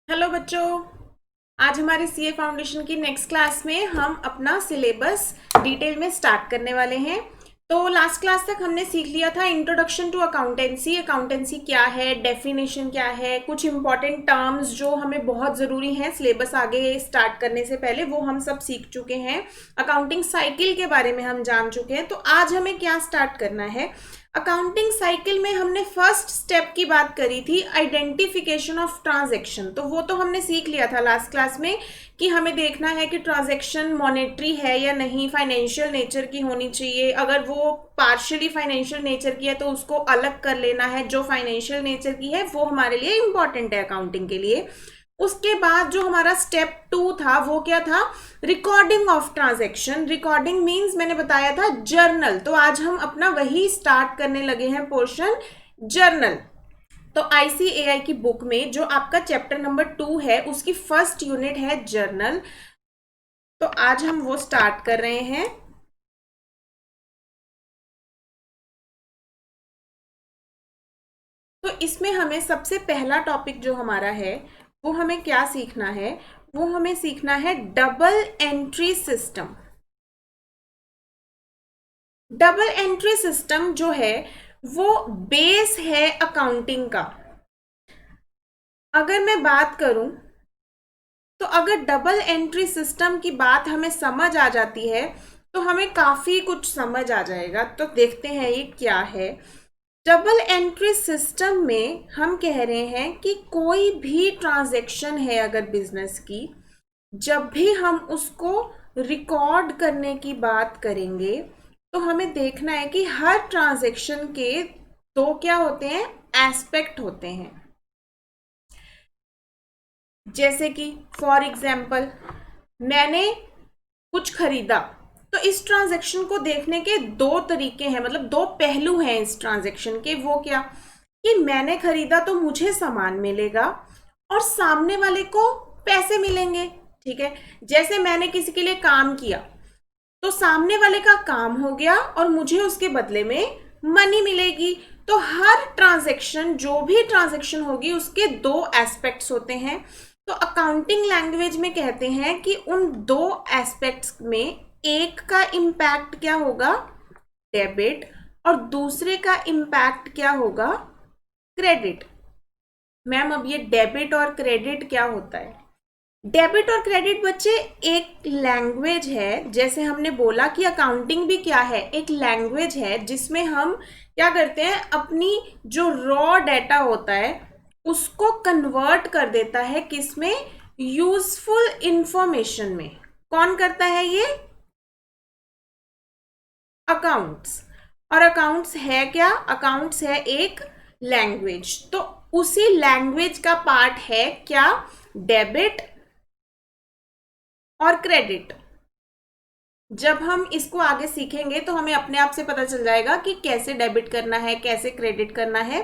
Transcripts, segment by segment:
Hello बच्चों। आज हमारे सीए फाउंडेशन की नेक्स्ट क्लास में हम अपना सिलेबस डिटेल में स्टार्ट करने वाले हैं। तो लास्ट क्लास तक हमने सीख लिया था इंट्रोडक्शन टू अकाउंटेंसी। अकाउंटेंसी क्या है, डेफिनेशन क्या है, कुछ इंपॉर्टेंट टर्म्स जो हमें बहुत ज़रूरी हैं सिलेबस आगे स्टार्ट करने से पहले, वो हम सब सीख चुके हैं। अकाउंटिंग साइकिल के बारे में हम जान चुके हैं। तो आज हमें क्या स्टार्ट करना है, अकाउंटिंग साइकिल में हमने फर्स्ट स्टेप की बात करी थी, आइडेंटिफिकेशन ऑफ ट्रांजैक्शन। तो वो तो हमने सीख लिया था लास्ट क्लास में कि हमें देखना है कि ट्रांजैक्शन मॉनेटरी है या नहीं, फाइनेंशियल नेचर की होनी चाहिए। अगर वो पार्शियली फाइनेंशियल नेचर की है तो उसको अलग कर लेना है, जो फाइनेंशियल नेचर की है वो हमारे लिए इंपॉर्टेंट है अकाउंटिंग के लिए। उसके बाद जो हमारा स्टेप 2 था वो क्या था, recording of transaction. Recording means मैंने बताया था जर्नल। तो आज हम अपना वही स्टार्ट करने लगे हैं पोर्शन, जर्नल। तो आईसीएआई की बुक में जो आपका चैप्टर नंबर 2 है उसकी फर्स्ट यूनिट है जर्नल। तो आज हम वो स्टार्ट कर रहे हैं। तो इसमें हमें सबसे पहला टॉपिक जो हमारा है वो हमें क्या सीखना है, वो हमें सीखना है double entry system. Double entry system जो है वो बेस है अकाउंटिंग का। अगर मैं बात करूं तो अगर डबल एंट्री सिस्टम की बात हमें समझ आ जाती है तो हमें काफी कुछ समझ आ जाएगा। तो देखते हैं ये क्या है। डबल एंट्री सिस्टम में हम कह रहे हैं कि कोई भी ट्रांजैक्शन है अगर बिजनेस की, जब भी हम उसको रिकॉर्ड करने की बात करेंगे तो हमें देखना है कि हर ट्रांजैक्शन के दो क्या होते हैं, एस्पेक्ट होते हैं। जैसे कि फॉर एग्जाम्पल मैंने कुछ खरीदा, तो इस ट्रांजैक्शन को देखने के दो तरीके हैं, मतलब दो पहलू हैं इस ट्रांजैक्शन के। वो क्या कि मैंने खरीदा तो मुझे सामान मिलेगा और सामने वाले को पैसे मिलेंगे। ठीक है, जैसे मैंने किसी के लिए काम किया तो सामने वाले का काम हो गया और मुझे उसके बदले में मनी मिलेगी। तो हर ट्रांजैक्शन, जो भी ट्रांजैक्शन होगी, उसके दो एस्पेक्ट्स होते हैं। तो अकाउंटिंग लैंग्वेज में कहते हैं कि उन दो एस्पेक्ट्स में एक का इम्पैक्ट क्या होगा, डेबिट, और दूसरे का इम्पैक्ट क्या होगा, क्रेडिट। मैम अब ये डेबिट और क्रेडिट क्या होता है? डेबिट और क्रेडिट बच्चे एक लैंग्वेज है। जैसे हमने बोला कि अकाउंटिंग भी क्या है, एक लैंग्वेज है जिसमें हम क्या करते हैं, अपनी जो रॉ डाटा होता है उसको कन्वर्ट कर देता है किसमें, यूजफुल इंफॉर्मेशन में। कौन करता है ये? अकाउंट्स। और अकाउंट्स है क्या? अकाउंट्स है एक लैंग्वेज। तो उसी लैंग्वेज का पार्ट है क्या, डेबिट और क्रेडिट। जब हम इसको आगे सीखेंगे तो हमें अपने आप से पता चल जाएगा कि कैसे डेबिट करना है, कैसे क्रेडिट करना है।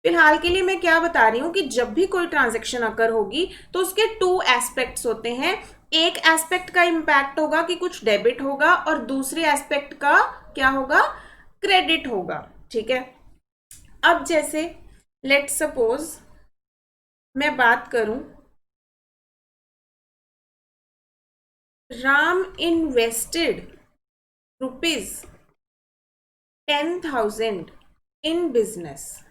फिलहाल के लिए मैं क्या बता रही हूं कि जब भी कोई ट्रांजैक्शन अकर होगी तो उसके टू एस्पेक्ट्स होते हैं। एक एस्पेक्ट का इंपैक्ट होगा कि कुछ डेबिट होगा और दूसरे एस्पेक्ट का क्या होगा, क्रेडिट होगा। ठीक है, अब जैसे लेट सपोज मैं बात करूं, राम इन्वेस्टेड ₹10,000 इन बिजनेस।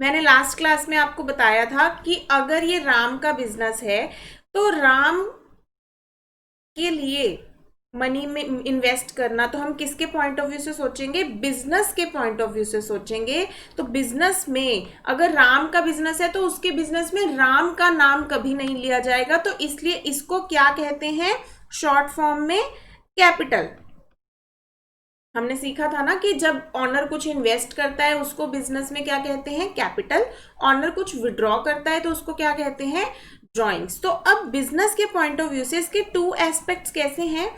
मैंने लास्ट क्लास में आपको बताया था कि अगर ये राम का बिजनेस है तो राम के लिए मनी में इन्वेस्ट करना, तो हम किसके पॉइंट ऑफ व्यू से सोचेंगे, बिजनेस के पॉइंट ऑफ व्यू से सोचेंगे। तो बिजनेस में अगर राम का बिजनेस है तो उसके बिजनेस में राम का नाम कभी नहीं लिया जाएगा। तो इसलिए इसको क्या कहते हैं, शॉर्ट फॉर्म में कैपिटल। हमने सीखा था ना कि जब ऑनर कुछ इन्वेस्ट करता है उसको बिजनेस में क्या कहते हैं, कैपिटल। ऑनर कुछ विड्रॉ करता है तो उसको क्या कहते हैं, ड्रॉइंग्स। तो अब बिजनेस के पॉइंट ऑफ व्यू से इसके टू एस्पेक्ट्स कैसे हैं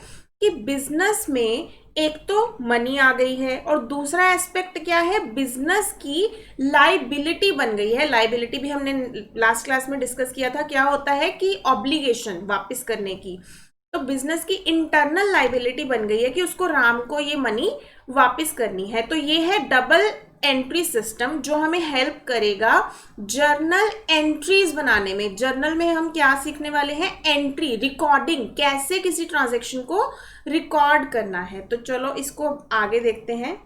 कि बिजनेस में एक तो मनी आ गई है और दूसरा एस्पेक्ट क्या है, बिजनेस की लाइबिलिटी बन गई है। लाइबिलिटी भी हमने लास्ट क्लास में डिस्कस किया था, क्या होता है कि ऑब्लिगेशन वापस करने की। तो बिजनेस की इंटरनल लाइबिलिटी बन गई है कि उसको राम को ये मनी वापस करनी है। तो ये है डबल एंट्री सिस्टम जो हमें हेल्प करेगा जर्नल एंट्रीज बनाने में। जर्नल में हम क्या सीखने वाले हैं? एंट्री, रिकॉर्डिंग, कैसे किसी ट्रांजैक्शन को रिकॉर्ड करना है। तो चलो इसको आगे देखते हैं।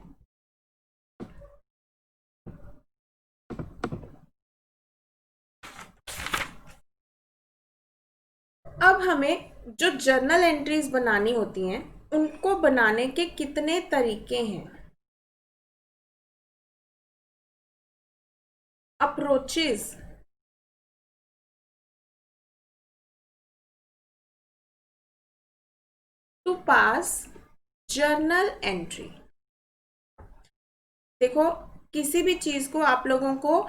अब हमें जो जर्नल एंट्रीज बनानी होती हैं उनको बनाने के कितने तरीके हैं? Approaches to pass journal entry. देखो, किसी भी चीज को आप लोगों को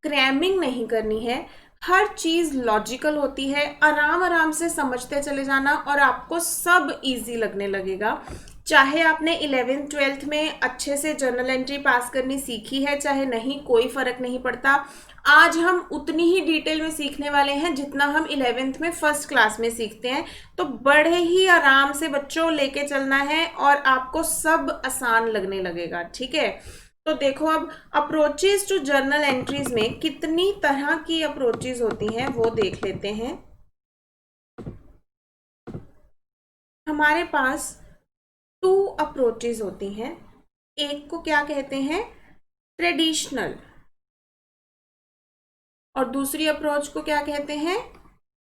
क्रैमिंग नहीं करनी है, हर चीज लॉजिकल होती है, आराम आराम से समझते चले जाना और आपको सब इजी लगने लगेगा। चाहे आपने 11th 12th में अच्छे से जर्नल एंट्री पास करनी सीखी है चाहे नहीं, कोई फर्क नहीं पड़ता। आज हम उतनी ही डिटेल में सीखने वाले हैं जितना हम 11th में फर्स्ट क्लास में सीखते हैं। तो बड़े ही आराम से बच्चों लेके चलना है और आपको सब आसान लगने लगेगा, ठीक है। तो देखो, अब अप्रोचेज टू जर्नल एंट्रीज में कितनी तरह की अप्रोचेज होती हैं वो देख लेते हैं। हमारे पास 2 अप्रोचेज होती हैं। एक को क्या कहते हैं? ट्रेडिशनल। और दूसरी अप्रोच को क्या कहते हैं?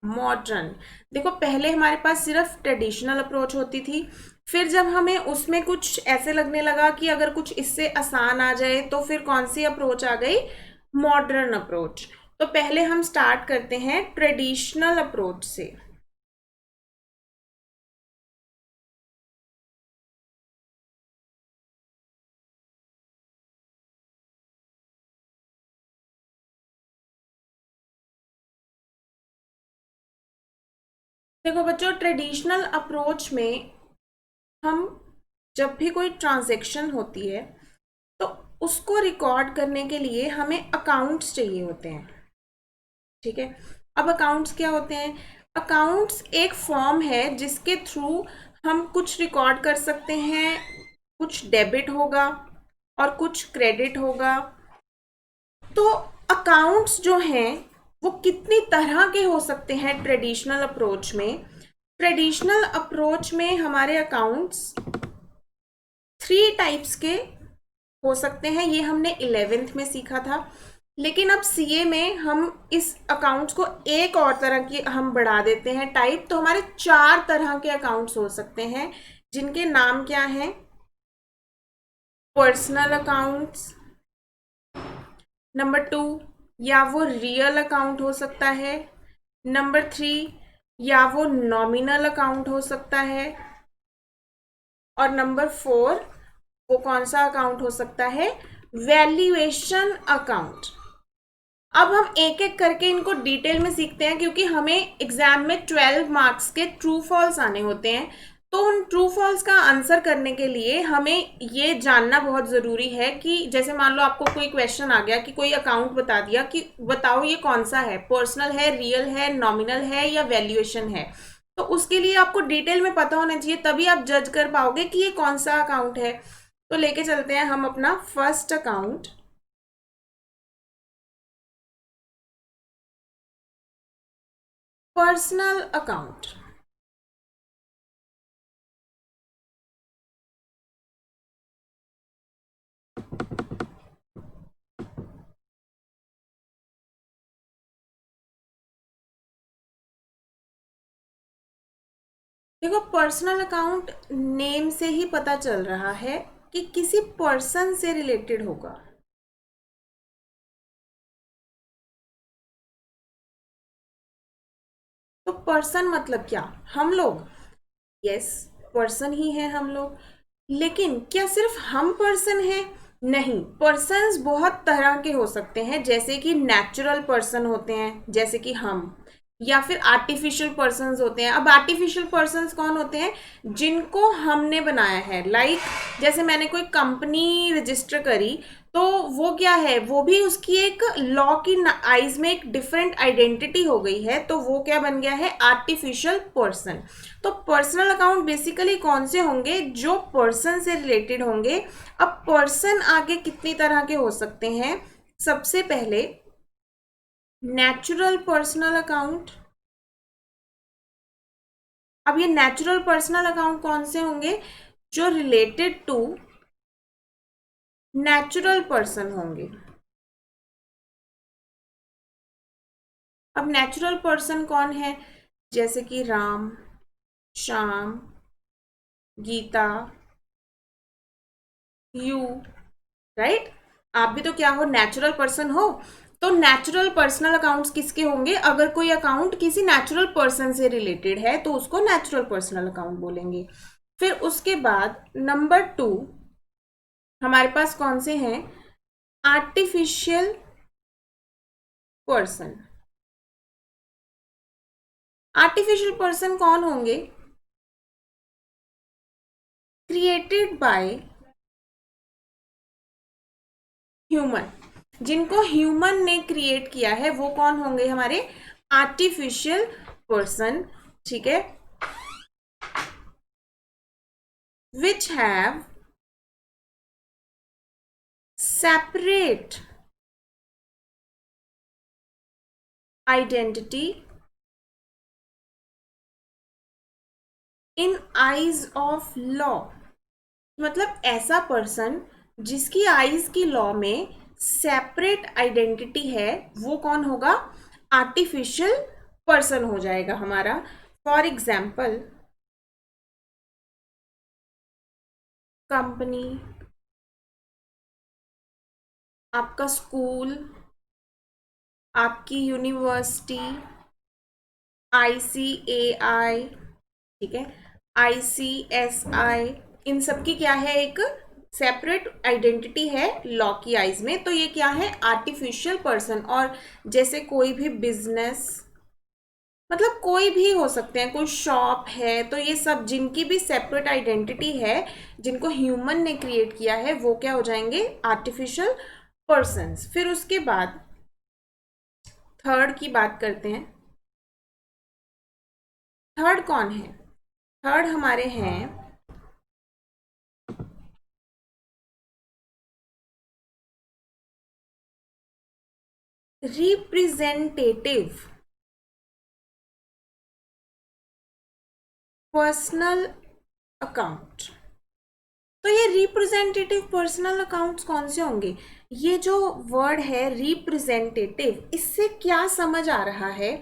मॉडर्न। देखो, पहले हमारे पास सिर्फ ट्रेडिशनल अप्रोच होती थी, फिर जब हमें उसमें कुछ ऐसे लगने लगा कि अगर कुछ इससे आसान आ जाए तो फिर कौन सी अप्रोच आ गई? Modern approach. तो पहले हम स्टार्ट करते हैं ट्रेडिशनल अप्रोच से। देखो बच्चों, ट्रेडिशनल अप्रोच में हम जब भी कोई ट्रांजैक्शन होती है तो उसको रिकॉर्ड करने के लिए हमें अकाउंट्स चाहिए होते हैं, ठीक है। अब अकाउंट्स क्या होते हैं? अकाउंट्स एक फॉर्म है जिसके थ्रू हम कुछ रिकॉर्ड कर सकते हैं। कुछ डेबिट होगा और कुछ क्रेडिट होगा। तो अकाउंट्स जो हैं वो कितनी तरह के हो सकते हैं ट्रेडिशनल अप्रोच में? ट्रेडिशनल अप्रोच में हमारे अकाउंट्स 3 टाइप्स के हो सकते हैं। ये हमने 11th में सीखा था, लेकिन अब सीए में हम इस अकाउंट्स को एक और तरह की हम बढ़ा देते हैं टाइप। तो हमारे 4 तरह के अकाउंट्स हो सकते हैं जिनके नाम क्या हैं? पर्सनल अकाउंट्स, नंबर 2 या वो रियल अकाउंट हो सकता है, नंबर 3 या वो नॉमिनल अकाउंट हो सकता है, और नंबर 4 वो कौन सा अकाउंट हो सकता है? Valuation account. अब हम एक एक करके इनको डिटेल में सीखते हैं क्योंकि हमें एग्जाम में 12 मार्क्स के ट्रू फॉल्स आने होते हैं। तो उन ट्रू फॉल्स का आंसर करने के लिए हमें ये जानना बहुत ज़रूरी है कि जैसे मान लो आपको कोई क्वेश्चन आ गया कि कोई अकाउंट बता दिया कि बताओ ये कौन सा है, पर्सनल है, रियल है, नॉमिनल है या वैल्यूएशन है। तो उसके लिए आपको डिटेल में पता होना चाहिए, तभी आप जज कर पाओगे कि ये कौन सा अकाउंट है। तो लेके चलते हैं हम अपना फर्स्ट अकाउंट। Personal account. देखो, पर्सनल अकाउंट नेम से ही पता चल रहा है कि किसी पर्सन से रिलेटेड होगा। तो पर्सन मतलब क्या? हम लोग। यस, पर्सन ही है हम लोग। लेकिन क्या सिर्फ हम पर्सन हैं? नहीं, पर्सन्स बहुत तरह के हो सकते हैं, जैसे कि नेचुरल पर्सन होते हैं जैसे कि हम, या फिर आर्टिफिशियल पर्सन्स होते हैं। अब आर्टिफिशियल पर्सन्स कौन होते हैं? जिनको हमने बनाया है। लाइक जैसे मैंने कोई कंपनी रजिस्टर करी तो वो क्या है, वो भी उसकी एक लॉ की आइज में एक डिफरेंट आइडेंटिटी हो गई है, तो वो क्या बन गया है, आर्टिफिशियल पर्सन। तो पर्सनल अकाउंट बेसिकली कौन से होंगे, जो पर्सन से रिलेटेड होंगे। अब पर्सन आगे कितनी तरह के हो सकते हैं, सबसे पहले नेचुरल पर्सनल अकाउंट। अब ये नेचुरल पर्सनल अकाउंट कौन से होंगे, जो रिलेटेड टू नेचुरल पर्सन होंगे। अब नेचुरल पर्सन कौन है, जैसे कि राम, श्याम, गीता, यू, राइट। आप भी तो क्या हो, नेचुरल पर्सन हो। तो नेचुरल पर्सनल अकाउंट्स किसके होंगे, अगर कोई अकाउंट किसी नेचुरल पर्सन से रिलेटेड है तो उसको नेचुरल पर्सनल अकाउंट बोलेंगे। फिर उसके बाद नंबर 2 हमारे पास कौन से हैं, आर्टिफिशियल पर्सन। आर्टिफिशियल पर्सन कौन होंगे, क्रिएटेड बाय ह्यूमन। जिनको ह्यूमन ने क्रिएट किया है वो कौन होंगे, हमारे आर्टिफिशियल पर्सन, ठीक है। Which have separate identity in eyes of law. मतलब ऐसा पर्सन जिसकी आईज की लॉ में सेपरेट आइडेंटिटी है, वो कौन होगा, आर्टिफिशियल पर्सन हो जाएगा हमारा। फॉर एग्जाम्पल, कंपनी, आपका स्कूल, आपकी यूनिवर्सिटी, ICAI, ठीक है, ICSI, इन सब की क्या है, एक सेपरेट आइडेंटिटी है लॉ की आइज में, तो ये क्या है, आर्टिफिशियल पर्सन। और जैसे कोई भी बिजनेस, मतलब कोई भी हो सकते हैं, कोई शॉप है, तो ये सब जिनकी भी सेपरेट आइडेंटिटी है, जिनको ह्यूमन ने क्रिएट किया है, वो क्या हो जाएंगे, आर्टिफिशियल पर्सन्स। फिर उसके बाद थर्ड की बात करते हैं। थर्ड कौन है, थर्ड हमारे हैं रिप्रेजेंटेटिव पर्सनल अकाउंट। तो ये रिप्रेजेंटेटिव पर्सनल अकाउंट्स कौन से होंगे, ये जो वर्ड है रिप्रेजेंटेटिव, इससे क्या समझ आ रहा है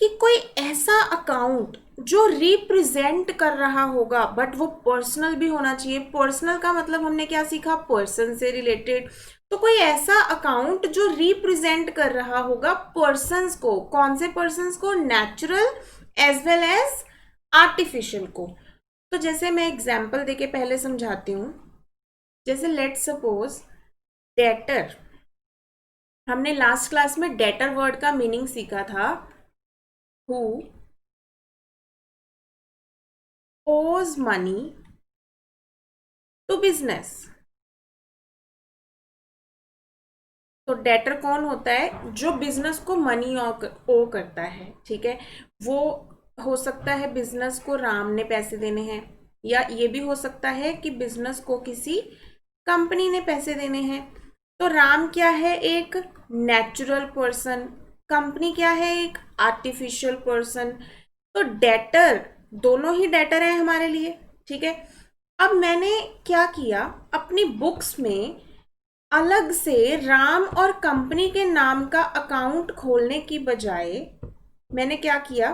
कि कोई ऐसा अकाउंट जो रिप्रेजेंट कर रहा होगा, बट वो पर्सनल भी होना चाहिए। पर्सनल का मतलब हमने क्या सीखा, पर्सन से रिलेटेड। तो कोई ऐसा अकाउंट जो रिप्रेजेंट कर रहा होगा पर्सन्स को, कौन से पर्सन्स को, natural as well as artificial को। तो जैसे मैं एग्जाम्पल देके पहले समझाती हूँ। जैसे लेट सपोज डेटर, हमने लास्ट क्लास में डेटर वर्ड का मीनिंग सीखा था, who owes money to business। तो डेटर कौन होता है, जो बिजनेस को मनी ओ करता है, ठीक है। वो हो सकता है बिजनेस को राम ने पैसे देने हैं, या ये भी हो सकता है कि बिजनेस को किसी कंपनी ने पैसे देने हैं। तो राम क्या है, एक नेचुरल पर्सन, कंपनी क्या है, एक आर्टिफिशियल पर्सन। तो डेटर, दोनों ही डेटर है हमारे लिए, ठीक है। अब मैंने क्या किया, अपनी बुक्स में अलग से राम और कंपनी के नाम का अकाउंट खोलने की बजाय मैंने क्या किया,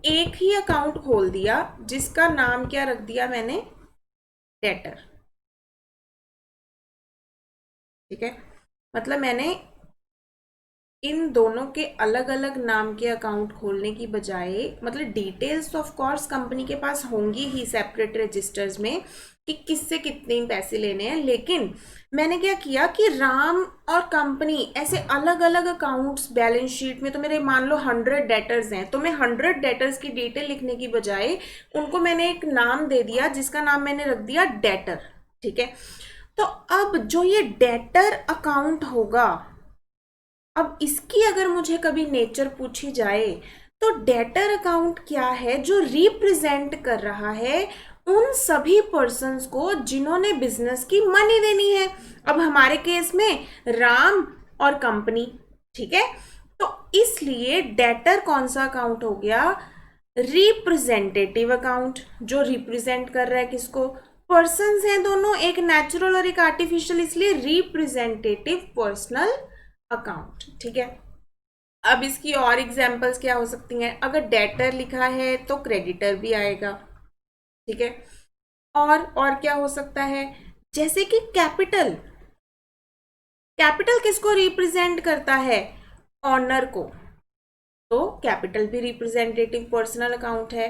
एक ही अकाउंट खोल दिया, जिसका नाम क्या रख दिया मैंने, डेटर, ठीक है। मतलब मैंने इन दोनों के अलग अलग नाम के अकाउंट खोलने की बजाय, मतलब डिटेल्स ऑफ कोर्स कंपनी के पास होंगी ही सेपरेट रजिस्टर्स में कि किससे कितने पैसे लेने हैं, लेकिन मैंने क्या किया कि राम और कंपनी ऐसे अलग अलग अकाउंट्स, बैलेंस शीट में तो मेरे मान लो 100 डेटर्स हैं, तो मैं 100 डेटर्स की डिटेल लिखने की बजाय उनको मैंने एक नाम दे दिया, जिसका नाम मैंने रख दिया डेटर, ठीक है। तो अब जो ये डेटर अकाउंट होगा, अब इसकी अगर मुझे कभी नेचर पूछी जाए तो डेटर अकाउंट क्या है, जो रिप्रेजेंट कर रहा है उन सभी पर्सन्स को जिन्होंने बिजनेस की मनी देनी है। अब हमारे केस में राम और कंपनी, ठीक है, तो इसलिए डेटर कौन सा अकाउंट हो गया, रिप्रेजेंटेटिव अकाउंट, जो रिप्रेजेंट कर रहा है किसको, पर्सन्स हैं दोनों, एक नेचुरल और एक आर्टिफिशियल, इसलिए रिप्रेजेंटेटिव पर्सनल अकाउंट। ठीक है, अब इसकी और एग्जांपल्स क्या हो सकती हैं, अगर डेटर लिखा है तो क्रेडिटर भी आएगा। ठीक है, और क्या हो सकता है, जैसे कि कैपिटल, कैपिटल किसको रिप्रेजेंट करता है, ऑनर को, तो कैपिटल भी रिप्रेजेंटेटिव पर्सनल अकाउंट है।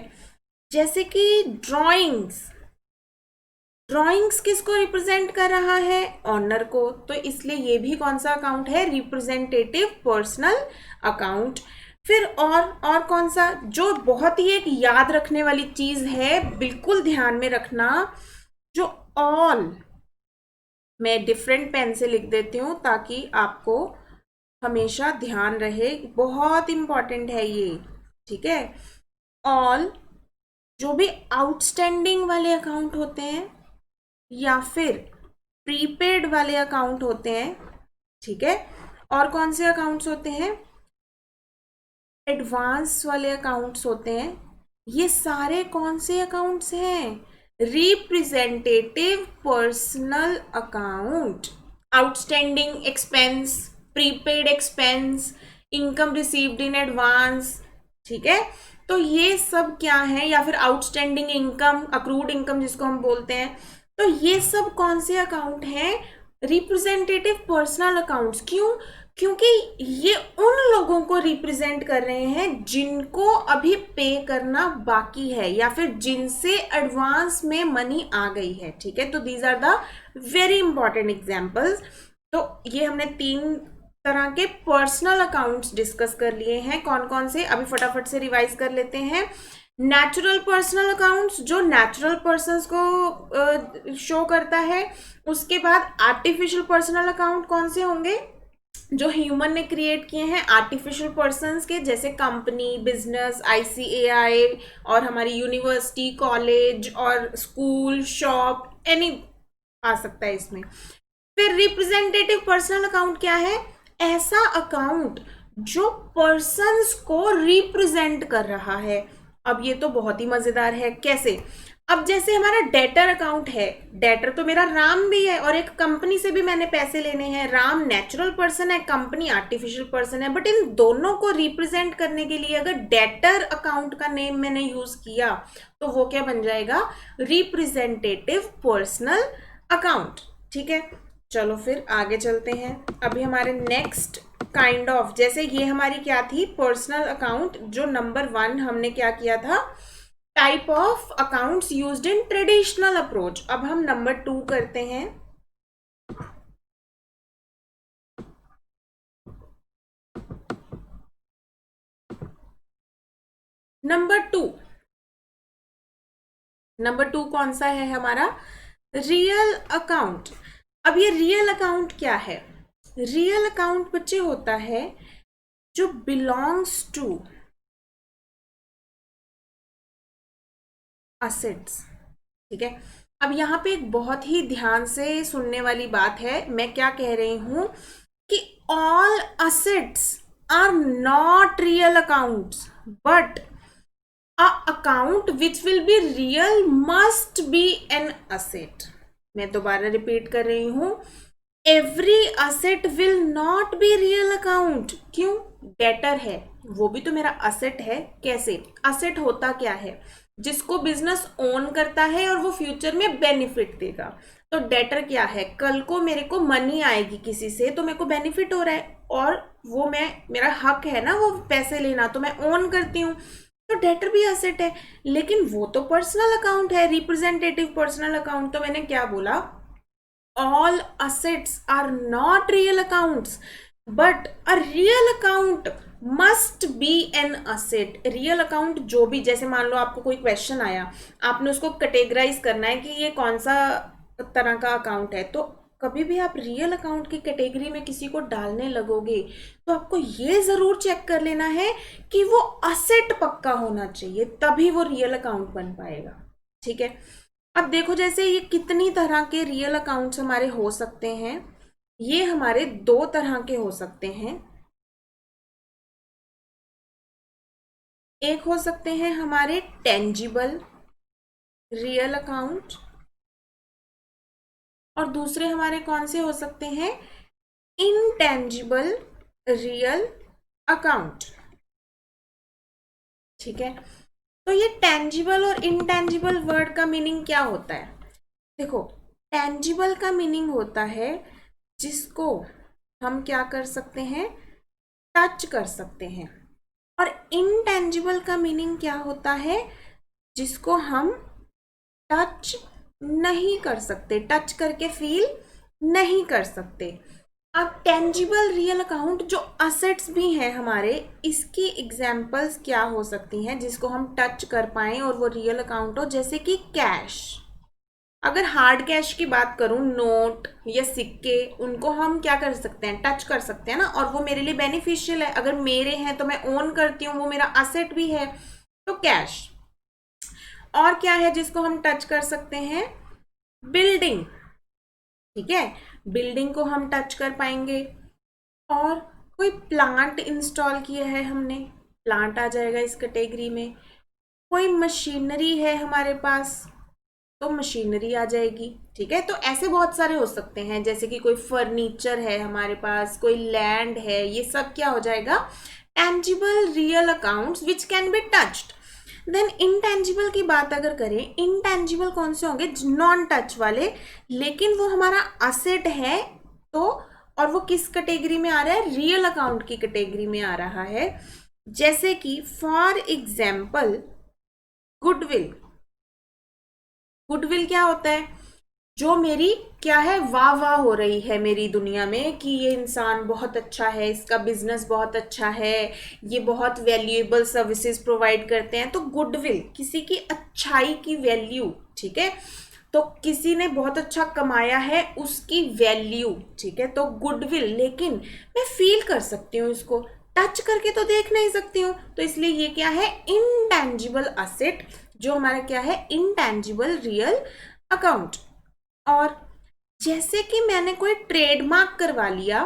जैसे कि ड्राइंग्स, ड्राइंग्स किसको रिप्रेजेंट कर रहा है, ऑनर को, तो इसलिए ये भी कौन सा अकाउंट है, रिप्रेजेंटेटिव पर्सनल अकाउंट। फिर और कौन सा, जो बहुत ही एक याद रखने वाली चीज है, बिल्कुल ध्यान में रखना, जो ऑल, मैं डिफरेंट पेन से लिख देती हूं ताकि आपको हमेशा ध्यान रहे, बहुत इंपॉर्टेंट है ये। ठीक है, ऑल, जो भी आउटस्टैंडिंग वाले अकाउंट होते हैं या फिर प्रीपेड वाले अकाउंट होते हैं, ठीक है, और कौन से अकाउंट्स होते हैं, एडवांस वाले अकाउंट्स होते हैं, ये सारे कौन से अकाउंट्स हैं, representative personal account. Outstanding expense, prepaid expense, income received in advance, ठीक है, तो ये सब क्या है, या फिर आउटस्टैंडिंग इनकम, अक्रूड इनकम जिसको हम बोलते हैं, तो ये सब कौन से अकाउंट हैं, रिप्रेजेंटेटिव पर्सनल अकाउंट्स। क्यों, क्योंकि ये उन लोगों को रिप्रेजेंट कर रहे हैं जिनको अभी पे करना बाकी है या फिर जिनसे एडवांस में मनी आ गई है। ठीक है, तो these are the very important examples. तो ये हमने 3 तरह के पर्सनल अकाउंट्स डिस्कस कर लिए हैं, कौन कौन से, अभी फटाफट से रिवाइज कर लेते हैं। नेचुरल पर्सनल अकाउंट्स, जो नेचुरल पर्सन्स को शो करता है। उसके बाद आर्टिफिशियल पर्सनल अकाउंट कौन से होंगे, जो ह्यूमन ने क्रिएट किए हैं, आर्टिफिशियल पर्सन्स के, जैसे कंपनी, बिजनेस, आईसीएआई, और हमारी यूनिवर्सिटी, कॉलेज और स्कूल, शॉप, एनी आ सकता है इसमें। फिर रिप्रेजेंटेटिव पर्सनल अकाउंट क्या है, ऐसा अकाउंट जो पर्सन्स को रिप्रेजेंट कर रहा है। अब ये तो बहुत ही मजेदार है, कैसे, अब जैसे हमारा डेटर अकाउंट है, डेटर तो मेरा राम भी है और एक कंपनी से भी मैंने पैसे लेने हैं, राम नेचुरल पर्सन है, कंपनी आर्टिफिशियल पर्सन है, बट इन दोनों को रिप्रेजेंट करने के लिए अगर डेटर अकाउंट का नेम मैंने यूज किया तो वो क्या बन जाएगा, रिप्रेजेंटेटिव पर्सनल अकाउंट। ठीक है, चलो फिर आगे चलते हैं। अभी हमारे नेक्स्ट काइंड ऑफ, जैसे ये हमारी क्या थी, पर्सनल अकाउंट, जो नंबर 1 हमने क्या किया था, type of accounts used in traditional approach. अब हम नंबर 2 करते हैं। नंबर टू कौन सा है हमारा, रियल अकाउंट। अब ये रियल अकाउंट क्या है, रियल अकाउंट बच्चे होता है जो बिलोंग्स टू असेट्स। ठीक है, अब यहाँ पे एक बहुत ही ध्यान से सुनने वाली बात है, मैं क्या कह रही हूं कि all assets are not real accounts, but a account which will be real must be an asset. मैं दोबारा रिपीट कर रही हूं, every asset will not be real account. क्यों, डेटर है, वो भी तो मेरा असेट है। कैसे, असेट होता क्या है, जिसको बिजनेस ओन करता है और वो फ्यूचर में बेनिफिट देगा। तो डेटर क्या है, कल को मेरे को मनी आएगी किसी से तो मेरे को बेनिफिट हो रहा है और वो मेरा हक है ना वो पैसे लेना, तो मैं ओन करती हूँ, तो डेटर भी असेट है। लेकिन वो तो पर्सनल अकाउंट है, रिप्रेजेंटेटिव पर्सनल अकाउंट। तो मैंने क्या बोला, all assets are not real accounts but a real account must be an asset। Real account जो भी, जैसे मान लो आपको कोई क्वेश्चन आया, आपने उसको कैटेगराइज करना है कि ये कौन सा तरह का अकाउंट है, तो कभी भी आप रियल अकाउंट की कैटेगरी में किसी को डालने लगोगे तो आपको ये जरूर चेक कर लेना है कि वो असेट पक्का होना चाहिए, तभी वो रियल अकाउंट बन पाएगा। ठीक है, अब देखो जैसे ये कितनी तरह के रियल अकाउंट्स हमारे हो सकते हैं। ये हमारे दो तरह के हो सकते हैं। एक हो सकते हैं हमारे टेंजिबल रियल अकाउंट, और दूसरे हमारे कौन से हो सकते हैं, इनटेंजिबल रियल अकाउंट। ठीक है, तो ये टेंजिबल और इनटेंजिबल वर्ड का मीनिंग क्या होता है? देखो, टेंजिबल का मीनिंग होता है जिसको हम क्या कर सकते हैं, टच कर सकते हैं, और इनटेंजिबल का मीनिंग क्या होता है, जिसको हम टच नहीं कर सकते, टच करके फील नहीं कर सकते। अब टेंजिबल रियल अकाउंट जो असेट्स भी हैं हमारे, इसकी एग्जांपल्स क्या हो सकती हैं जिसको हम टच कर पाएं और वो रियल अकाउंट हो? जैसे कि कैश। अगर हार्ड कैश की बात करूं, नोट या सिक्के, उनको हम क्या कर सकते हैं, टच कर सकते हैं ना, और वो मेरे लिए बेनिफिशियल है। अगर मेरे हैं तो मैं ओन करती हूँ, वो मेरा असेट भी है, तो कैश। और क्या है जिसको हम टच कर सकते हैं, बिल्डिंग। ठीक है, बिल्डिंग को हम टच कर पाएंगे। और कोई प्लांट इंस्टॉल किया है हमने, प्लांट आ जाएगा इस कैटेगरी में। कोई मशीनरी है हमारे पास, तो मशीनरी आ जाएगी। ठीक है, तो ऐसे बहुत सारे हो सकते हैं, जैसे कि कोई फर्नीचर है हमारे पास, कोई लैंड है, ये सब क्या हो जाएगा, tangible real accounts which can be touched. Then intangible की बात अगर करें, इनटेंजिबल कौन से होंगे, नॉन टच वाले, लेकिन वो हमारा असेट है, तो और वो किस कैटेगरी में आ रहा है, रियल अकाउंट की कैटेगरी में आ रहा है। जैसे कि फॉर एग्जाम्पल गुडविल। गुडविल क्या होता है, जो मेरी क्या है, वाह वाह हो रही है मेरी दुनिया में कि ये इंसान बहुत अच्छा है, इसका बिजनेस बहुत अच्छा है, ये बहुत वैल्यूएबल सर्विसेज प्रोवाइड करते हैं। तो गुडविल किसी की अच्छाई की वैल्यू। ठीक है, तो किसी ने बहुत अच्छा कमाया है, उसकी वैल्यू। ठीक है, तो गुडविल, लेकिन मैं फील कर सकती हूँ इसको, टच करके तो देख नहीं सकती हूँ, तो इसलिए ये क्या है, इनटेंजिबल असेट, जो हमारा क्या है, इनटेंजिबल रियल अकाउंट। और जैसे कि मैंने कोई ट्रेडमार्क करवा लिया,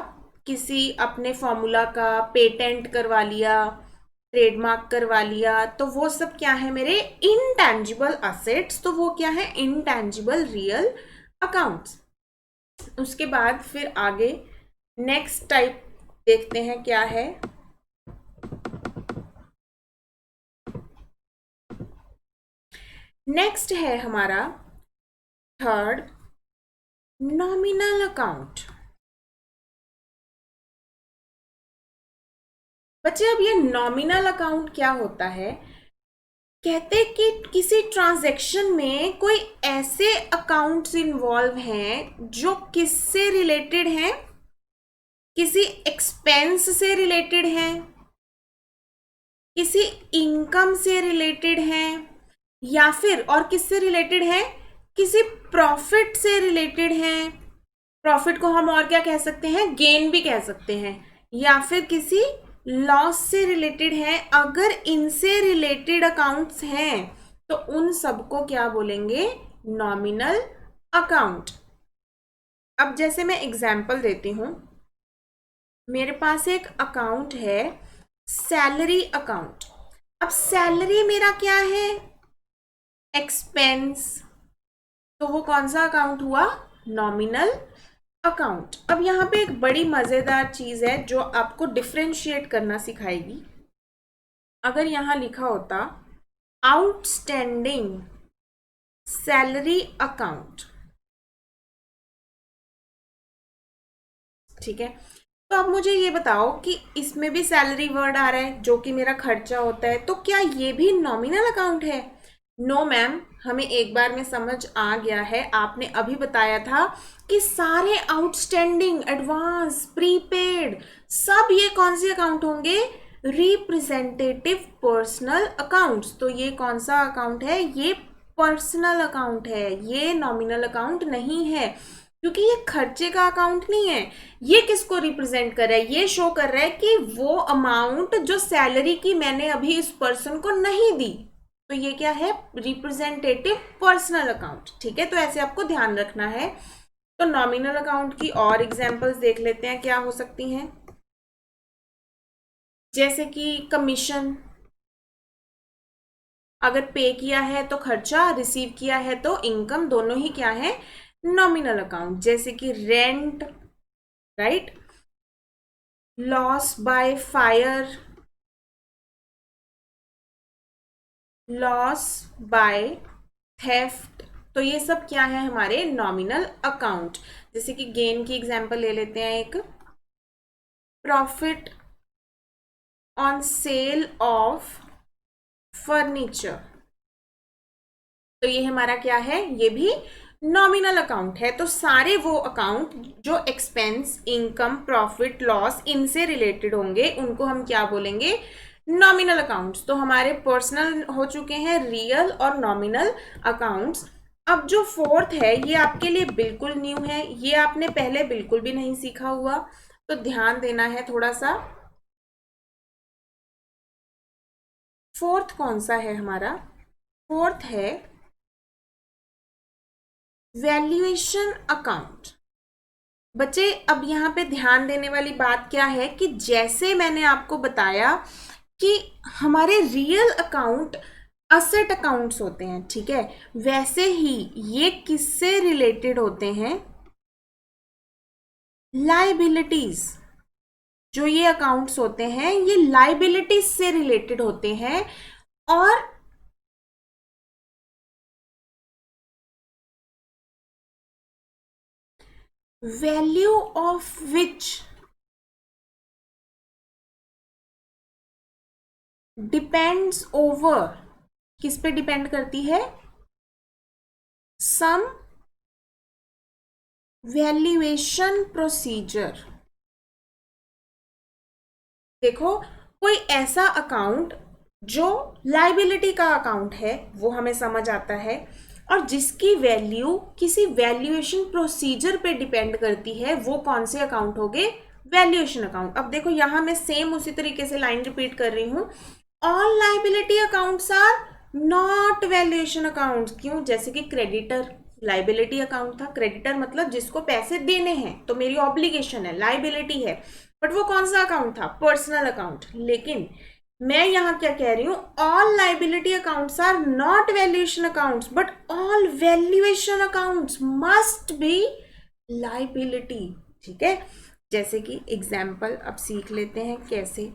किसी अपने फॉर्मूला का पेटेंट करवा लिया, ट्रेडमार्क करवा लिया, तो वो सब क्या है, मेरे इनटेंजिबल असेट्स, तो वो क्या है, इनटेंजिबल रियल अकाउंट्स। उसके बाद फिर आगे नेक्स्ट टाइप देखते हैं क्या है। नेक्स्ट है हमारा थर्ड, नॉमिनल अकाउंट। बच्चे, अब ये नॉमिनल अकाउंट क्या होता है, कहते कि किसी ट्रांजैक्शन में कोई ऐसे अकाउंट्स इन्वॉल्व हैं जो किससे रिलेटेड हैं, किसी एक्सपेंस से रिलेटेड हैं, किसी इनकम से रिलेटेड हैं, या फिर और किससे रिलेटेड है, किसी प्रॉफिट से रिलेटेड है। प्रॉफिट को हम और क्या कह सकते हैं, गेन भी कह सकते हैं, या फिर किसी लॉस से रिलेटेड है। अगर इनसे रिलेटेड अकाउंट्स हैं तो उन सबको क्या बोलेंगे, नॉमिनल अकाउंट। अब जैसे मैं एग्जांपल देती हूं, मेरे पास एक अकाउंट है सैलरी अकाउंट। अब सैलरी मेरा क्या है, एक्सपेंस, तो वो कौन सा अकाउंट हुआ, नॉमिनल अकाउंट। अब यहाँ पे एक बड़ी मजेदार चीज है जो आपको डिफरेंशिएट करना सिखाएगी। अगर यहाँ लिखा होता आउटस्टैंडिंग सैलरी अकाउंट, ठीक है, तो अब मुझे ये बताओ कि इसमें भी सैलरी वर्ड आ रहा है जो कि मेरा खर्चा होता है, तो क्या ये भी नॉमिनल अकाउंट है? नो मैम, हमें एक बार में समझ आ गया है। आपने अभी बताया था कि सारे आउटस्टैंडिंग, एडवांस, प्रीपेड, सब ये कौन से अकाउंट होंगे, रिप्रेजेंटेटिव पर्सनल अकाउंट्स। तो ये कौन सा अकाउंट है, ये पर्सनल अकाउंट है, ये नॉमिनल अकाउंट नहीं है, क्योंकि ये खर्चे का अकाउंट नहीं है। ये किसको रिप्रेजेंट कर रहा है? ये शो कर रहा है कि वो अमाउंट जो सैलरी की मैंने अभी इस पर्सन को नहीं दी, तो ये क्या है? Representative personal account. ठीक है, तो ऐसे आपको ध्यान रखना है। तो नॉमिनल अकाउंट की और एग्जांपल्स देख लेते हैं क्या हो सकती हैं। जैसे कि कमीशन, अगर पे किया है तो खर्चा, रिसीव किया है तो इनकम, दोनों ही क्या है? Nominal account. जैसे कि rent, right, loss by fire, loss by theft, तो ये सब क्या है? हमारे नॉमिनल अकाउंट। जैसे कि गेन की एग्जांपल ले लेते हैं एक, profit on sale of furniture, तो ये हमारा क्या है? ये भी नॉमिनल अकाउंट है। तो सारे वो अकाउंट जो एक्सपेंस, इनकम, प्रॉफिट, लॉस इनसे रिलेटेड होंगे उनको हम क्या बोलेंगे? Nominal accounts. तो हमारे पर्सनल हो चुके हैं रियल और नॉमिनल अकाउंट्स। अब जो फोर्थ है ये आपके लिए बिल्कुल न्यू है, ये आपने पहले बिल्कुल भी नहीं सीखा हुआ, तो ध्यान देना है थोड़ा सा। फोर्थ कौन सा है हमारा? फोर्थ है वैल्यूएशन अकाउंट। बच्चे अब यहाँ पे ध्यान देने वाली बात क्या है कि जैसे मैंने आपको बताया कि हमारे रियल अकाउंट असेट अकाउंट्स होते हैं, ठीक है, वैसे ही ये किससे रिलेटेड होते हैं? लाइबिलिटीज। जो ये अकाउंट्स होते हैं ये लाइबिलिटीज से रिलेटेड होते हैं, और value of which depends over, किस पे डिपेंड करती है? सम वैल्यूएशन प्रोसीजर। देखो, कोई ऐसा अकाउंट जो लाइबिलिटी का अकाउंट है वो हमें समझ आता है, और जिसकी वैल्यू किसी वैल्यूएशन प्रोसीजर पे डिपेंड करती है, वो कौन से अकाउंट हो गए? Valuation account. अब देखो यहां मैं सेम उसी तरीके से लाइन रिपीट कर रही हूं, all liability accounts are not valuation accounts. क्यों? जैसे कि क्रेडिटर लाइबिलिटी अकाउंट था, क्रेडिटर मतलब जिसको पैसे देने हैं, तो मेरी ऑब्लिगेशन है, लाइबिलिटी है, बट वो कौन सा अकाउंट था? Personal account. लेकिन मैं यहां क्या कह रही हूं? All liability accounts are not valuation accounts, but all valuation accounts must be liability. ठीक है, जैसे कि एग्जाम्पल अब सीख लेते हैं कैसे।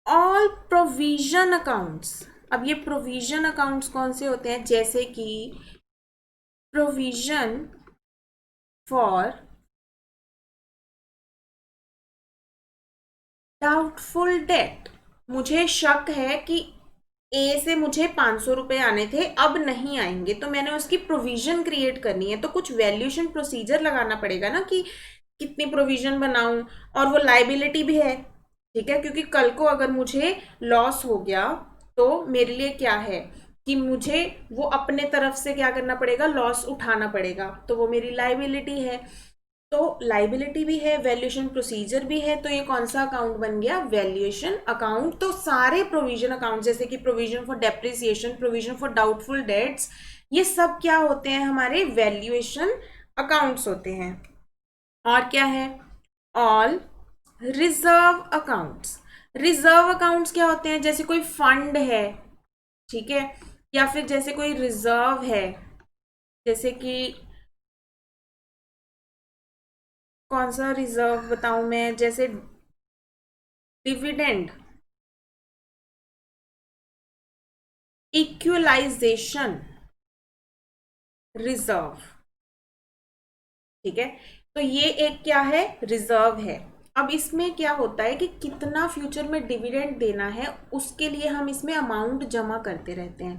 All provision accounts. अब ये प्रोविजन अकाउंट्स कौन से होते हैं? जैसे कि प्रोविजन फॉर डाउटफुल डेट। मुझे शक है कि ए से मुझे 500 रुपए आने थे, अब नहीं आएंगे, तो मैंने उसकी प्रोविजन क्रिएट करनी है, तो कुछ वैल्यूएशन प्रोसीजर लगाना पड़ेगा ना कि कितनी प्रोविजन बनाऊं, और वो लाइबिलिटी भी है। ठीक है, क्योंकि कल को अगर मुझे लॉस हो गया तो मेरे लिए क्या है कि मुझे वो अपने तरफ से क्या करना पड़ेगा? लॉस उठाना पड़ेगा, तो वो मेरी लाइबिलिटी है। तो लाइबिलिटी भी है, वैल्यूएशन प्रोसीजर भी है, तो ये कौन सा अकाउंट बन गया? Valuation account. तो सारे प्रोविजन अकाउंट जैसे कि provision for depreciation, provision for doubtful debts, ये सब क्या होते हैं? हमारे वैल्यूएशन अकाउंट्स होते हैं। और क्या है? All reserve accounts. Reserve accounts क्या होते हैं? जैसे कोई फंड है, ठीक है, या फिर जैसे कोई रिजर्व है, जैसे कि कौन सा रिजर्व बताऊं मैं? जैसे डिविडेंड, इक्वलाइजेशन रिजर्व। ठीक है, तो ये एक क्या है? रिजर्व है। अब इसमें क्या होता है कि कितना फ्यूचर में डिविडेंड देना है उसके लिए हम इसमें अमाउंट जमा करते रहते हैं।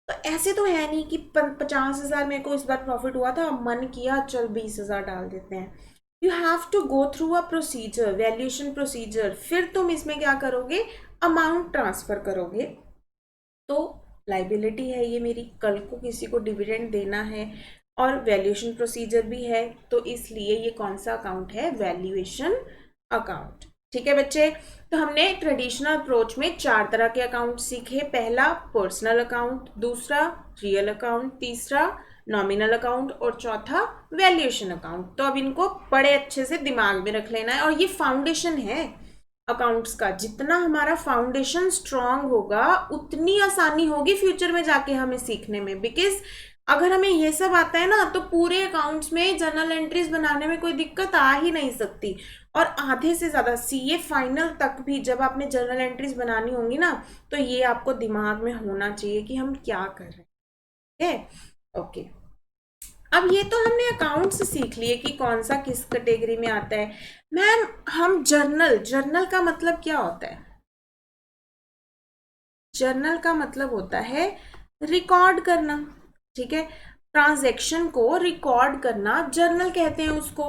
तो ऐसे तो है नहीं कि 50,000 मेरे को इस बार प्रॉफिट हुआ था, मन किया चल 20,000 डाल देते हैं। You have to go through a procedure, valuation procedure, फिर तुम इसमें क्या करोगे? अमाउंट ट्रांसफर करोगे। तो लाइबिलिटी है ये मेरी, कल को किसी को डिविडेंड देना है और वैल्यूएशन प्रोसीजर भी है, तो इसलिए ये कौन सा अकाउंट है, वैल्यूएशन अकाउंट। ठीक है बच्चे, तो हमने ट्रेडिशनल अप्रोच में 4 तरह के अकाउंट सीखे। पहला पर्सनल अकाउंट, दूसरा रियल अकाउंट, तीसरा नॉमिनल अकाउंट और चौथा वैल्यूएशन अकाउंट। तो अब इनको बड़े अच्छे से दिमाग में रख लेना है, और ये फाउंडेशन है अकाउंट्स का। जितना हमारा फाउंडेशन स्ट्रांग होगा उतनी आसानी होगी फ्यूचर में जाके हमें सीखने में, बिकॉज अगर हमें ये सब आता है ना तो पूरे अकाउंट्स में जर्नल एंट्रीज बनाने में कोई दिक्कत आ ही नहीं सकती। और आधे से ज़्यादा सीए फाइनल तक भी जब आपने जर्नल एंट्रीज बनानी होंगी ना, तो ये आपको दिमाग में होना चाहिए कि हम क्या कर रहे हैं। ओके, अब ये तो हमने अकाउंट्स सीख लिए कि कौन सा किस कैटेगरी में आता है। मैम हम जर्नल का मतलब क्या होता है? जर्नल का मतलब होता है रिकॉर्ड करना। ठीक है, ट्रांजैक्शन को रिकॉर्ड करना जर्नल कहते हैं उसको।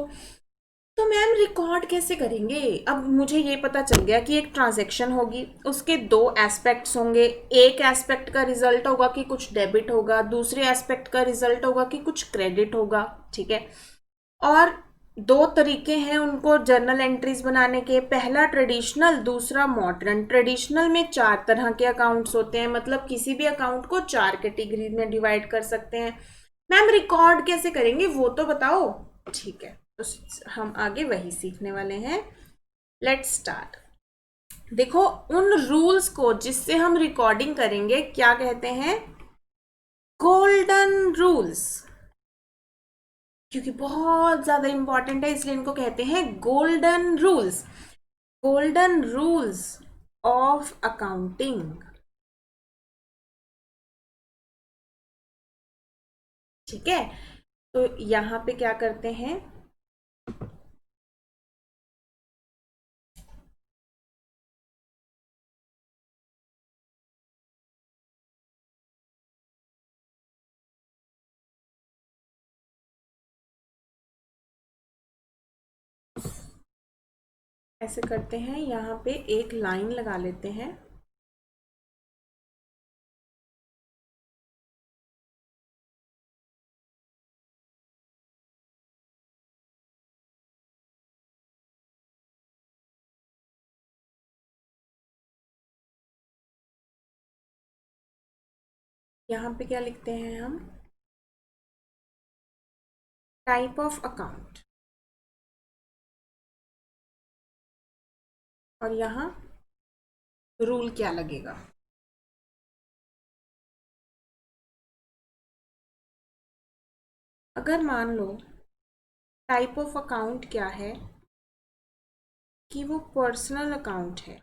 तो मैम रिकॉर्ड कैसे करेंगे? अब मुझे ये पता चल गया कि एक ट्रांजैक्शन होगी, उसके 2 एस्पेक्ट्स होंगे। एक एस्पेक्ट का रिजल्ट होगा कि कुछ डेबिट होगा, दूसरे एस्पेक्ट का रिजल्ट होगा कि कुछ क्रेडिट होगा। ठीक है, और 2 तरीके हैं उनको जर्नल एंट्रीज बनाने के, पहला ट्रेडिशनल, दूसरा मॉडर्न। ट्रेडिशनल में 4 तरह के अकाउंट्स होते हैं, मतलब किसी भी अकाउंट को 4 कैटेगरी में डिवाइड कर सकते हैं। मैम रिकॉर्ड कैसे करेंगे वो तो बताओ। ठीक है, तो हम आगे वही सीखने वाले हैं। Let's start. देखो, उन रूल्स को जिससे हम रिकॉर्डिंग करेंगे क्या कहते हैं? Golden rules. क्योंकि बहुत ज्यादा इंपॉर्टेंट है इसलिए इनको कहते हैं golden rules. Golden rules of accounting. ठीक है, तो यहां पे क्या करते हैं, ऐसे करते हैं, यहाँ पे एक लाइन लगा लेते हैं। यहाँ पे क्या लिखते हैं हम? टाइप ऑफ अकाउंट, और यहाँ रूल क्या लगेगा। अगर मान लो टाइप ऑफ अकाउंट क्या है कि वो पर्सनल अकाउंट है।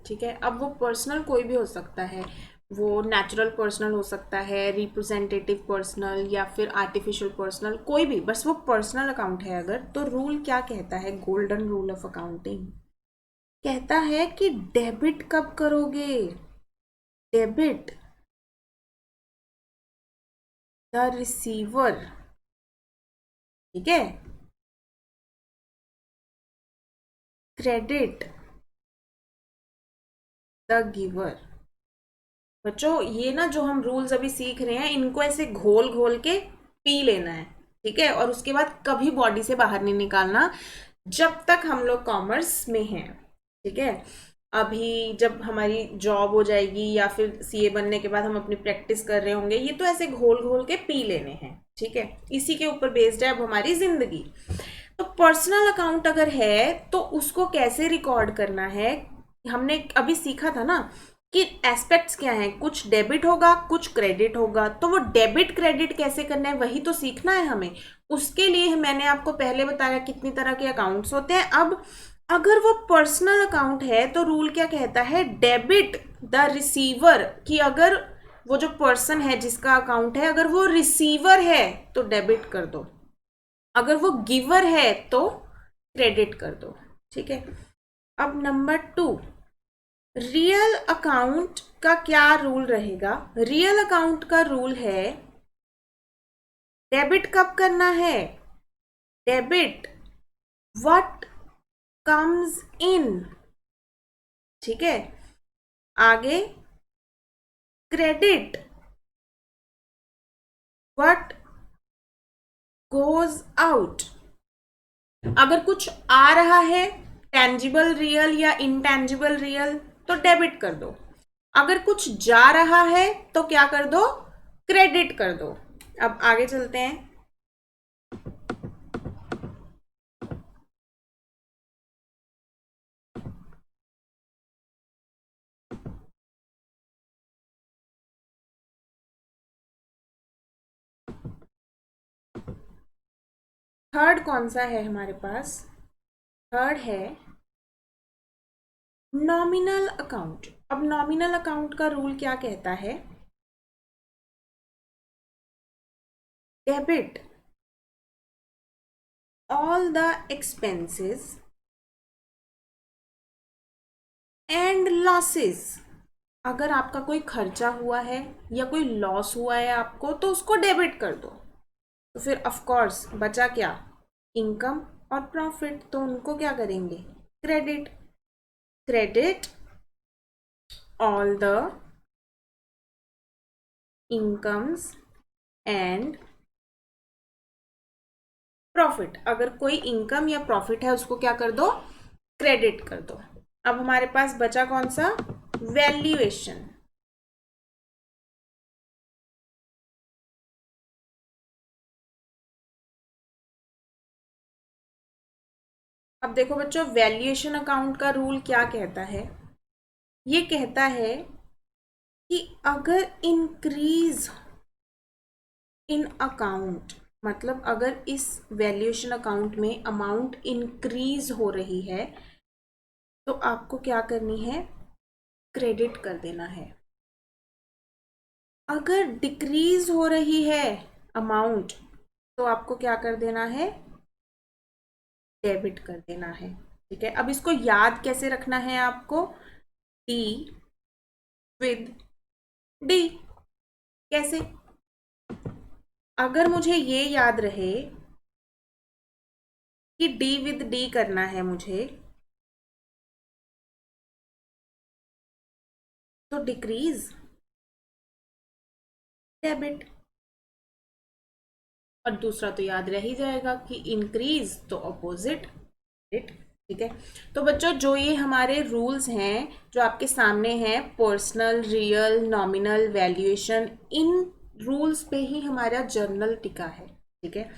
ठीक है, अब वो पर्सनल कोई भी हो सकता है, वो नेचुरल पर्सनल हो सकता है, रिप्रेजेंटेटिव पर्सनल, या फिर आर्टिफिशियल पर्सनल, कोई भी, बस वो पर्सनल अकाउंट है अगर, तो रूल क्या कहता है? गोल्डन रूल ऑफ अकाउंटिंग कहता है कि डेबिट कब करोगे? Debit the receiver. ठीक है, क्रेडिट द गिवर। बच्चों ये ना जो हम रूल्स अभी सीख रहे हैं इनको ऐसे घोल घोल के पी लेना है। ठीक है, और उसके बाद कभी बॉडी से बाहर नहीं निकालना जब तक हम लोग कॉमर्स में हैं। ठीक है, अभी जब हमारी जॉब हो जाएगी या फिर सीए बनने के बाद हम अपनी प्रैक्टिस कर रहे होंगे, ये तो ऐसे घोल घोल के पी लेने हैं। ठीक है, इसी के ऊपर बेस्ड है अब हमारी जिंदगी। तो पर्सनल अकाउंट अगर है तो उसको कैसे रिकॉर्ड करना है, हमने अभी सीखा था ना कि एस्पेक्ट्स क्या हैं, कुछ डेबिट होगा कुछ क्रेडिट होगा, तो वो डेबिट क्रेडिट कैसे करना है वही तो सीखना है हमें। उसके लिए मैंने आपको पहले बताया कितनी तरह के अकाउंट्स होते हैं। अब अगर वो पर्सनल अकाउंट है तो रूल क्या कहता है? डेबिट द रिसीवर, कि अगर वो जो पर्सन है जिसका अकाउंट है अगर वो रिसीवर है तो डेबिट कर दो, अगर वो गिवर है तो क्रेडिट कर दो। ठीक है, अब नंबर 2, रियल अकाउंट का क्या रूल रहेगा? रियल अकाउंट का रूल है डेबिट कब करना है? Debit what comes in. ठीक है, आगे क्रेडिट व्हाट गोज आउट। अगर कुछ आ रहा है टेंजिबल रियल या इनटेंजिबल रियल तो डेबिट कर दो, अगर कुछ जा रहा है तो क्या कर दो, क्रेडिट कर दो। अब आगे चलते हैं। थर्ड कौन सा है हमारे पास, थर्ड है नॉमिनल अकाउंट। अब नॉमिनल अकाउंट का रूल क्या कहता है, debit all the expenses and losses. अगर आपका कोई खर्चा हुआ है या कोई लॉस हुआ है आपको तो उसको डेबिट कर दो। तो फिर ऑफ कोर्स बचा क्या, इनकम और प्रॉफिट, तो उनको क्या करेंगे, credit. Credit all the incomes and profit. अगर कोई इनकम या प्रॉफिट है उसको क्या कर दो, क्रेडिट कर दो। अब हमारे पास बचा कौन सा, वैल्यूएशन। अब देखो बच्चों, वैल्यूएशन अकाउंट का रूल क्या कहता है, ये कहता है कि अगर इंक्रीज इन अकाउंट, मतलब अगर इस वैल्यूएशन अकाउंट में अमाउंट इंक्रीज हो रही है तो आपको क्या करनी है, क्रेडिट कर देना है। अगर डिक्रीज हो रही है अमाउंट तो आपको क्या कर देना है, डेबिट कर देना है। ठीक है, अब इसको याद कैसे रखना है आपको, डी विद डी। कैसे, अगर मुझे ये याद रहे कि डी विद डी करना है मुझे, तो डिक्रीज डेबिट, और दूसरा तो याद रह ही जाएगा कि इंक्रीज तो अपोजिट डेबिट। ठीक है, तो बच्चों जो ये हमारे रूल्स हैं जो आपके सामने हैं, पर्सनल, रियल, नॉमिनल, वैल्यूएशन, इन रूल्स पे ही हमारा जर्नल टिका है। ठीक है,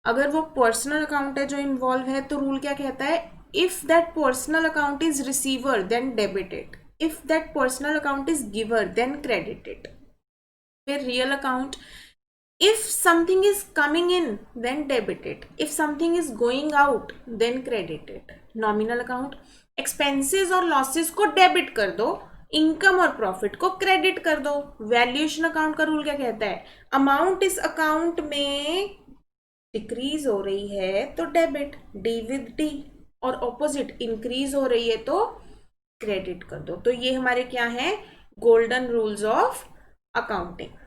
अगर वो पर्सनल अकाउंट है जो इन्वॉल्व है तो रूल क्या कहता है, if that personal account is receiver then debit it, if that personal account is giver then credit it. फिर real account, if something is coming in then debit it, if something is going out then credit it। nominal account, expenses और losses को debit कर दो, income और profit को credit कर दो। Valuation account का रूल क्या कहता है, अमाउंट इस अकाउंट में डिक्रीज हो रही है तो डेबिट, डी विद डी, और ऑपोजिट इंक्रीज हो रही है तो क्रेडिट कर दो। तो ये हमारे क्या है, गोल्डन रूल्स ऑफ अकाउंटिंग।